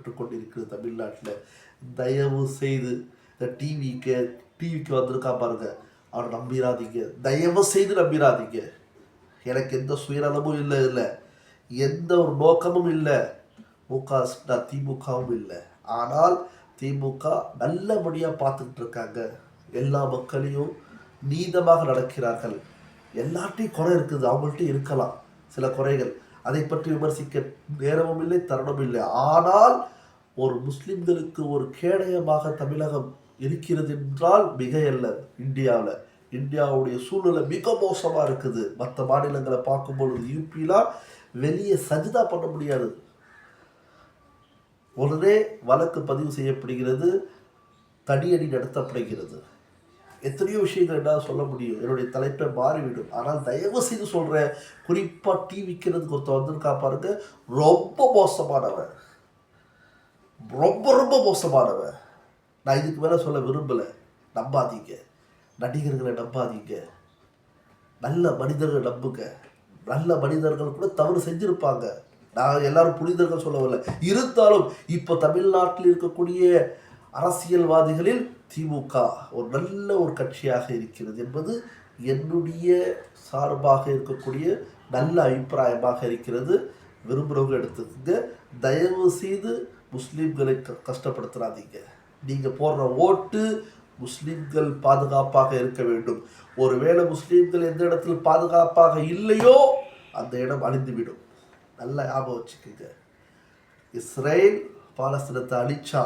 நடைபெற்று கொண்டிருக்கிறது தமிழ்நாட்டில். தயவு செய்து இந்த டிவிக்கு வந்திருக்கா பாருங்க, அவனை நம்பிடாதீங்க, தயவு செய்து நம்பிடாதீங்க. எனக்கு எந்த சுயநலமும் இல்லை எந்த ஒரு நோக்கமும் இல்லை. திமுகவும் இல்லை. ஆனால் திமுக நல்லபடியாக பார்த்துக்கிட்டு இருக்காங்க. எல்லா மக்களையும் நீதமாக நடக்கிறார்கள். எல்லார்ட்டையும் குறை இருக்குது, அவங்கள்ட்ட இருக்கலாம் சில குறைகள், அதை பற்றி விமர்சிக்க நேரமும் இல்லை, தருணமும் இல்லை. ஆனால் ஒரு முஸ்லிம்களுக்கு ஒரு கேடயமாக தமிழகம் இருக்கிறது என்றால் மிக அல்ல. இந்தியாவுடைய சூழ்நிலை மிக மோசமாக இருக்குது. மற்ற மாநிலங்களை பார்க்கும்பொழுது யூபிலாம் வெளியே சஜிதா பண்ண முடியாது. உடனே வழக்கு பதிவு செய்யப்படுகிறது, தடியடி நடத்தப்படுகிறது. எத்தனையோ விஷயங்கள் என்ன சொல்ல முடியும், என்னுடைய தலைப்பை மாறிவிடும். ஆனால் தயவு செய்து சொல்கிறேன், குறிப்பாக டீ விற்கிறதுக்கு ஒருத்தர் வந்திருக்கா பாருங்க, ரொம்ப மோசமானவன், ரொம்ப ரொம்ப மோசமானவன். நான் இதுக்கு மேலே சொல்ல விரும்பலை. நம்பாதீங்க, நடிகர்களை நம்பாதீங்க, நல்ல மனிதர்கள் நம்புங்க. நல்ல மனிதர்கள் கூட தவறு செஞ்சுருப்பாங்க, நான் எல்லாரும் புனிதர்கள் சொல்லவில்லை. இருந்தாலும் இப்போ தமிழ்நாட்டில் இருக்கக்கூடிய அரசியல்வாதிகளில் திமுக ஒரு நல்ல ஒரு கட்சியாக இருக்கிறது என்பது என்னுடைய சார்பாக இருக்கக்கூடிய நல்ல அபிப்பிராயமாக இருக்கிறது. விரும்புகிறவங்க எடுத்துக்கங்க. தயவு செய்து முஸ்லீம்களை கஷ்டப்படுத்துறாதீங்க. நீங்கள் போடுற ஓட்டு முஸ்லீம்கள் பாதுகாப்பாக இருக்க வேண்டும். ஒருவேளை முஸ்லீம்கள் எந்த இடத்தில் பாதுகாப்பாக இல்லையோ அந்த இடம் அழிந்துவிடும். நல்லா ஞாபகம் வச்சுக்கோங்க. இஸ்ரேல் பாலஸ்தீனத்தை அழிச்சா